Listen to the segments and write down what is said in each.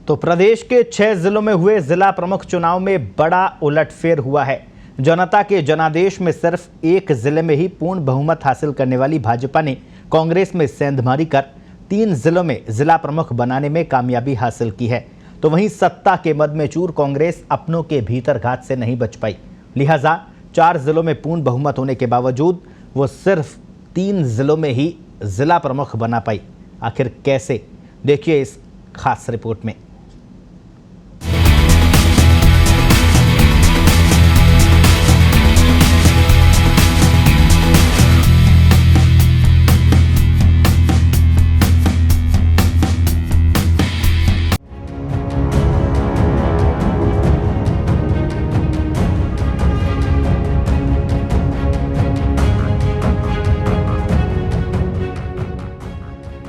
तो प्रदेश के 6 जिलों में हुए जिला प्रमुख चुनाव में बड़ा उलटफेर हुआ है। जनता के जनादेश में सिर्फ एक जिले में ही पूर्ण बहुमत हासिल करने वाली भाजपा ने कांग्रेस में सेंधमारी कर 3 जिलों में जिला प्रमुख बनाने में कामयाबी हासिल की है। तो वहीं सत्ता के मद में चूर कांग्रेस अपनों के भीतर घात से नहीं बच पाई, लिहाजा 4 जिलों में पूर्ण बहुमत होने के बावजूद वो सिर्फ 3 जिलों में ही जिला प्रमुख बना पाई। आखिर कैसे, देखिए इस खास रिपोर्ट में।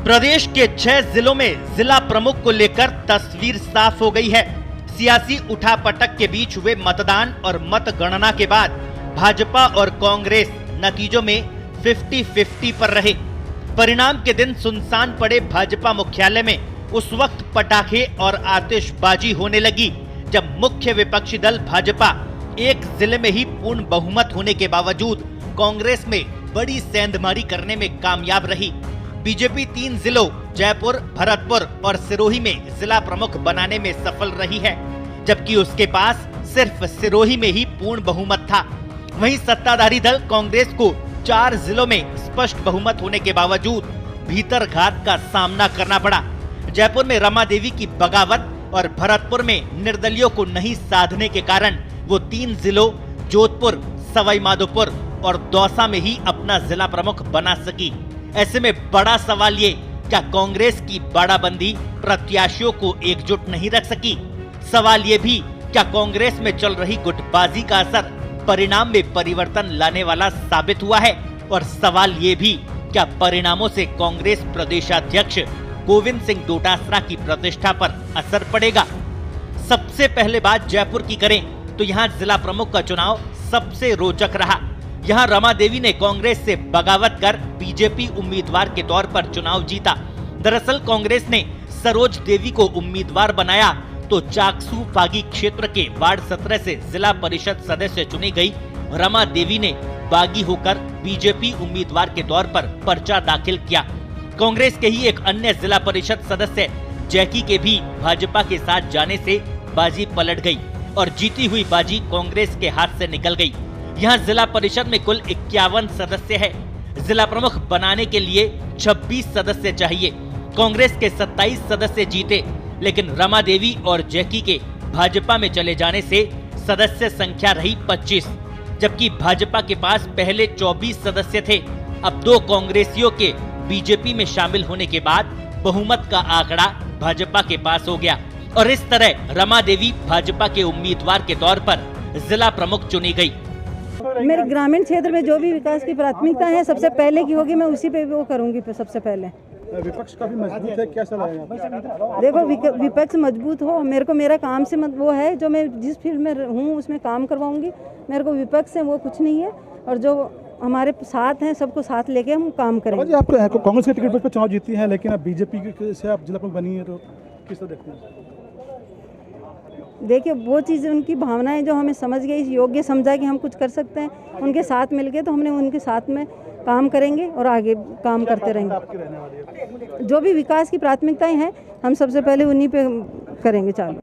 प्रदेश के 6 जिलों में जिला प्रमुख को लेकर तस्वीर साफ हो गई है। सियासी उठापटक के बीच हुए मतदान और मतगणना के बाद भाजपा और कांग्रेस नतीजों में 50-50 पर रहे। परिणाम के दिन सुनसान पड़े भाजपा मुख्यालय में उस वक्त पटाखे और आतिशबाजी होने लगी जब मुख्य विपक्षी दल भाजपा एक जिले में ही पूर्ण बहुमत होने के बावजूद कांग्रेस में बड़ी सेंधमारी करने में कामयाब रही। बीजेपी 3 जिलों जयपुर, भरतपुर और सिरोही में जिला प्रमुख बनाने में सफल रही है, जबकि उसके पास सिर्फ सिरोही में ही पूर्ण बहुमत था। वहीं सत्ताधारी दल कांग्रेस को 4 जिलों में स्पष्ट बहुमत होने के बावजूद भीतरघात का सामना करना पड़ा। जयपुर में रमा देवी की बगावत और भरतपुर में निर्दलियों को नहीं साधने के कारण वो 3 जिलों जोधपुर, सवाई माधोपुर और दौसा में ही अपना जिला प्रमुख बना सकी। ऐसे में बड़ा सवाल ये, क्या कांग्रेस की बाड़ाबंदी प्रत्याशियों को एकजुट नहीं रख सकी? सवाल ये भी, क्या कांग्रेस में चल रही गुटबाजी का असर परिणाम में परिवर्तन लाने वाला साबित हुआ है? और सवाल ये भी, क्या परिणामों से कांग्रेस प्रदेशाध्यक्ष गोविंद सिंह डोटासरा की प्रतिष्ठा पर असर पड़ेगा? सबसे पहले बात जयपुर की करें तो यहाँ जिला प्रमुख का चुनाव सबसे रोचक रहा। यहाँ रमा देवी ने कांग्रेस से बगावत कर बीजेपी उम्मीदवार के तौर पर चुनाव जीता। दरअसल कांग्रेस ने सरोज देवी को उम्मीदवार बनाया तो चाकसू फागी क्षेत्र के वार्ड 17 से जिला परिषद सदस्य चुनी गई रमा देवी ने बागी होकर बीजेपी उम्मीदवार के तौर पर पर्चा दाखिल किया। कांग्रेस के ही एक अन्य जिला परिषद सदस्य जैकी के भी भाजपा के साथ जाने से बाजी पलट गई और जीती हुई बाजी कांग्रेस के हाथ से निकल गई। यहाँ जिला परिषद में कुल 51 सदस्य है। जिला प्रमुख बनाने के लिए 26 सदस्य चाहिए। कांग्रेस के 27 सदस्य जीते, लेकिन रमा देवी और जैकी के भाजपा में चले जाने से सदस्य संख्या रही 25, जबकि भाजपा के पास पहले 24 सदस्य थे। अब 2 कांग्रेसियों के बीजेपी में शामिल होने के बाद बहुमत का आंकड़ा भाजपा के पास हो गया और इस तरह रमा देवी भाजपा के उम्मीदवार के तौर पर जिला प्रमुख चुनी गई। मेरे ग्रामीण क्षेत्र में जो भी विकास की प्राथमिकता है सबसे पहले की होगी, मैं उसी पे वो करूंगी। सबसे पहले विपक्ष काफी मजबूत है, क्या सलाह है? देखो, विपक्ष मजबूत हो, मेरे को मेरा काम से वो है, जो मैं जिस फील्ड में हूँ उसमें काम करवाऊंगी। मेरे को विपक्ष से वो कुछ नहीं है और जो हमारे साथ हैं सबको साथ लेके हम काम करेंगे। आप कांग्रेस के टिकट पर चुनाव जीती है, लेकिन अब बीजेपी से आप जिला प्रमुख बनी है, तो किस तरह देखते हैं? देखिए, वो चीज़ उनकी भावनाएं जो हमें समझ गई, योग्य समझा कि हम कुछ कर सकते हैं, उनके साथ मिलके, तो हमने उनके साथ में काम करेंगे और आगे काम करते रहेंगे। जो भी विकास की प्राथमिकताएं हैं हम सबसे पहले उन्हीं पे करेंगे चालू।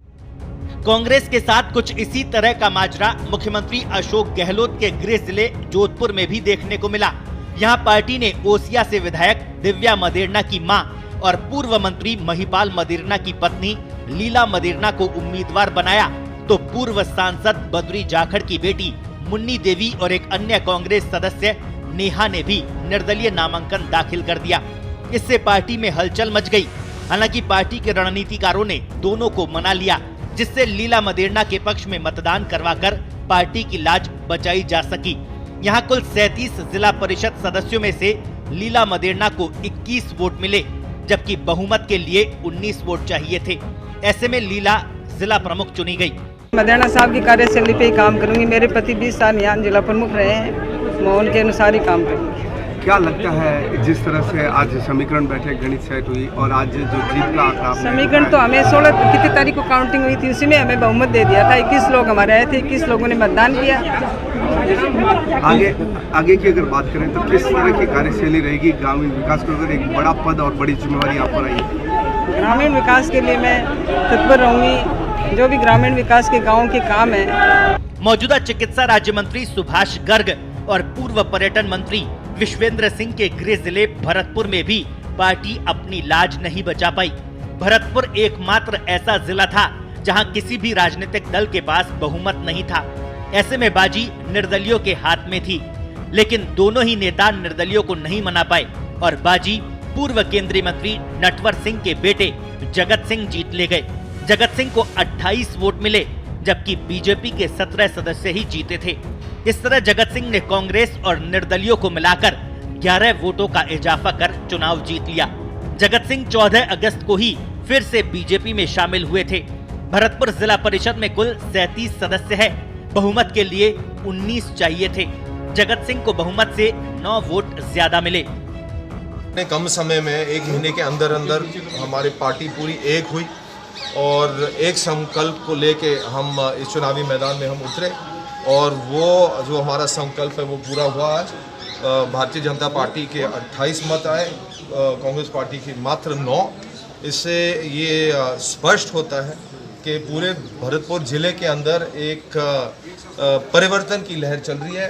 कांग्रेस के साथ कुछ इसी तरह का माजरा मुख्यमंत्री अशोक गहलोत के गृह जिले जोधपुर में भी देखने को मिला। यहाँ पार्टी ने ओसिया से विधायक दिव्या मदेरणा की मां और पूर्व मंत्री महिपाल मदेरणा की पत्नी लीला मदेरणा को उम्मीदवार बनाया, तो पूर्व सांसद बद्री जाखड़ की बेटी मुन्नी देवी और एक अन्य कांग्रेस सदस्य नेहा ने भी निर्दलीय नामांकन दाखिल कर दिया। इससे पार्टी में हलचल मच गई। हालांकि पार्टी के रणनीतिकारों ने दोनों को मना लिया, जिससे लीला मदेरणा के पक्ष में मतदान करवाकर पार्टी की लाज बचाई जा सकी। यहाँ कुल 37 जिला परिषद सदस्यों में से लीला मदेरणा को 21 वोट मिले, जबकि बहुमत के लिए 19 वोट चाहिए थे। ऐसे में लीला जिला प्रमुख चुनी गई। मदेरणा साहब की कार्यशैली पे ही काम करूंगी। मेरे पति 20 साल यहाँ जिला प्रमुख रहे हैं, मैं उनके अनुसार ही काम करूंगी। क्या लगता है जिस तरह से आज समीकरण बैठे, गणित सेट हुई और आज जो जीत का आंकड़ा आपने समीकरण तो हमें 16 कितनी तारीख को काउंटिंग हुई थी, उसी में हमें बहुमत दे दिया था। 21 लोग हमारे आए थे, 21 लोगों ने मतदान किया। आगे की अगर बात करें तो किस तरह की कार्यशैली रहेगी ग्रामीण विकास को, अगर एक बड़ा पद और बड़ी जिम्मेवारी आप पर आई है? ग्रामीण विकास के लिए मैं तत्पर रहूँगी। जो भी ग्रामीण विकास के गाँव के काम है। मौजूदा चिकित्सा राज्य मंत्री सुभाष गर्ग और पूर्व पर्यटन मंत्री विश्वेंद्र सिंह के गृह जिले भरतपुर में भी पार्टी अपनी लाज नहीं बचा पाई। भरतपुर एकमात्र ऐसा जिला था जहां किसी भी राजनीतिक दल के पास बहुमत नहीं था। ऐसे में बाजी निर्दलियों के हाथ में थी, लेकिन दोनों ही नेता निर्दलियों को नहीं मना पाए और बाजी पूर्व केंद्रीय मंत्री नटवर सिंह के बेटे जगत सिंह जीत ले गए। जगत सिंह को 28 वोट मिले, जबकि बीजेपी के 17 सदस्य ही जीते थे। इस तरह जगत सिंह ने कांग्रेस और निर्दलियों को मिलाकर 11 वोटों का इजाफा कर चुनाव जीत लिया। जगत सिंह 14 अगस्त को ही फिर से बीजेपी में शामिल हुए थे। भरतपुर जिला परिषद में कुल 37 सदस्य है। बहुमत के लिए 19 चाहिए थे। जगत सिंह को बहुमत से 9 वोट ज्यादा मिले। इतने कम समय में, एक महीने के अंदर अंदर हमारी पार्टी पूरी एक हुई और एक संकल्प को लेके हम इस चुनावी मैदान में हम उतरे और वो जो हमारा संकल्प है वो पूरा हुआ। आज भारतीय जनता पार्टी के 28 मत आए, कांग्रेस पार्टी की मात्र 9। इससे ये स्पष्ट होता है कि पूरे भरतपुर जिले के अंदर एक परिवर्तन की लहर चल रही है।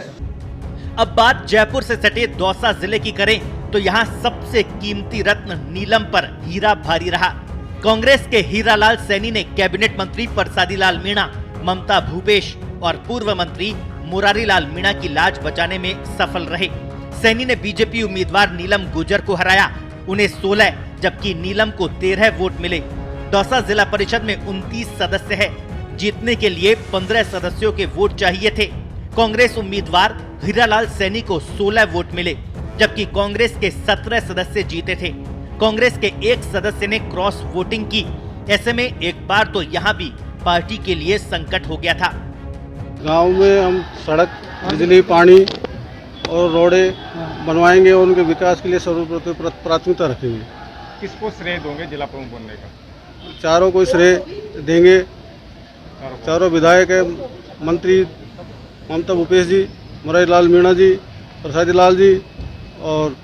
अब बात जयपुर से सटे दौसा जिले की करें तो यहाँ सबसे कीमती रत्न नीलम पर हीरा भारी रहा। कांग्रेस के हीरालाल सैनी ने कैबिनेट मंत्री परसादी लाल मीणा, ममता भूपेश और पूर्व मंत्री मुरारी लाल मीणा की लाज बचाने में सफल रहे। सैनी ने बीजेपी उम्मीदवार नीलम गुर्जर को हराया, उन्हें 16 जबकि नीलम को 13 वोट मिले। दौसा जिला परिषद में 29 सदस्य है। जीतने के लिए 15 सदस्यों के वोट चाहिए थे। कांग्रेस उम्मीदवार हीरालाल सैनी को 16 वोट मिले, जबकि कांग्रेस के 17 सदस्य जीते थे। कांग्रेस के एक सदस्य ने क्रॉस वोटिंग की। ऐसे में एक बार तो यहाँ भी पार्टी के लिए संकट हो गया था। गांव में हम सड़क, बिजली, पानी और रोडें बनवाएंगे और उनके विकास के लिए सर्वप्रथम प्राथमिकता रखेंगे। किसको श्रेय दोगे जिला प्रमुख बनने का? चारों को श्रेय देंगे। चारों विधायक है, मंत्री ममता भूपेश जी, मुरारी लाल मीणा जी, प्रसादी लाल जी और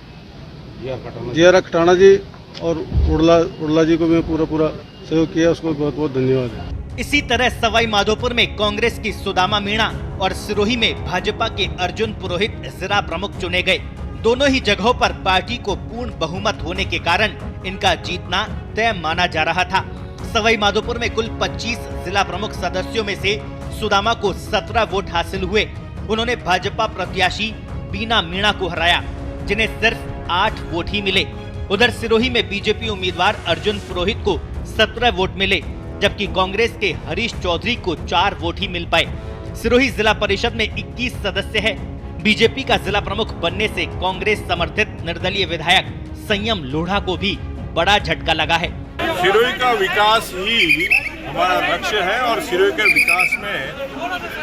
जिया खटाना जी और उड़ला जी को मैं पूरा सहयोग किया, उसको बहुत बहुत धन्यवाद है। इसी तरह सवाई माधोपुर में कांग्रेस की सुदामा मीणा और सिरोही में भाजपा के अर्जुन पुरोहित जिला प्रमुख चुने गए। दोनों ही जगहों पर पार्टी को पूर्ण बहुमत होने के कारण इनका जीतना तय माना जा रहा था। सवाई माधोपुर में कुल 25 जिला प्रमुख सदस्यों में से सुदामा को 17 वोट हासिल हुए। उन्होंने भाजपा प्रत्याशी बीना मीणा को हराया, जिन्हें सिर्फ 8 वोट ही मिले। उधर सिरोही में बीजेपी उम्मीदवार अर्जुन पुरोहित को 17 वोट मिले, जबकि कांग्रेस के हरीश चौधरी को 4 वोट ही मिल पाए। सिरोही जिला परिषद में 21 सदस्य है। बीजेपी का जिला प्रमुख बनने से कांग्रेस समर्थित निर्दलीय विधायक संयम लोढ़ा को भी बड़ा झटका लगा है। सिरोही का विकास ही हमारा लक्ष्य है और सिरोही के विकास में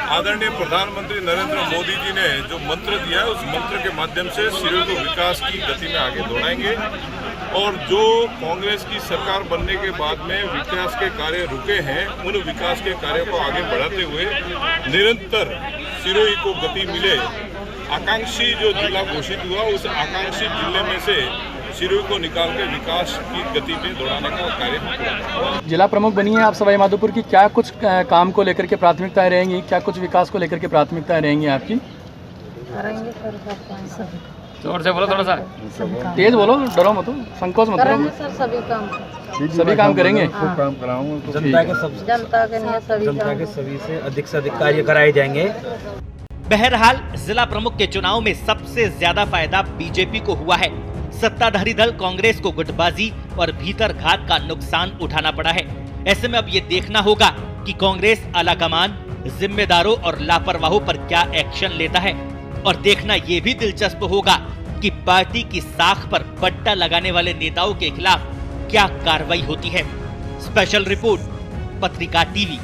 आदरणीय प्रधानमंत्री नरेंद्र मोदी जी ने जो मंत्र दिया है, उस मंत्र के माध्यम से सिरोही को विकास की गति में आगे दौड़ाएंगे और जो कांग्रेस की सरकार बनने के बाद में विकास के कार्य रुके हैं, उन विकास के कार्यों को आगे बढ़ाते हुए निरंतर सिरोही को गति मिले। आकांक्षी जो जिला घोषित हुआ, उस आकांक्षी जिले में से सिरोही को निकाल के विकास की गति में दौड़ाने का कार्य। जिला प्रमुख बनी है आप सवाई माधोपुर की, क्या कुछ काम को लेकर के प्राथमिकताएं रहेंगी, क्या कुछ विकास को लेकर के प्राथमिकताएं रहेंगी आपकी? जोर से बोलो, थोड़ा सा तेज बोलो, डरो मत, संकोच मत करो। सभी काम करेंगे। काम कराऊंगा, जनता के सभी से अधिक कार्य कराए जाएंगे। बहरहाल जिला प्रमुख के चुनाव में सबसे ज्यादा फायदा बीजेपी को हुआ है। सत्ताधारी दल कांग्रेस को गुटबाजी और भीतर घात का नुकसान उठाना पड़ा है। ऐसे में अब ये देखना होगा कि कांग्रेस आलाकमान जिम्मेदारों और लापरवाहों पर क्या एक्शन लेता है, और देखना ये भी दिलचस्प होगा कि पार्टी की साख पर पट्टा लगाने वाले नेताओं के खिलाफ क्या कार्रवाई होती है। स्पेशल रिपोर्ट, पत्रिका टीवी।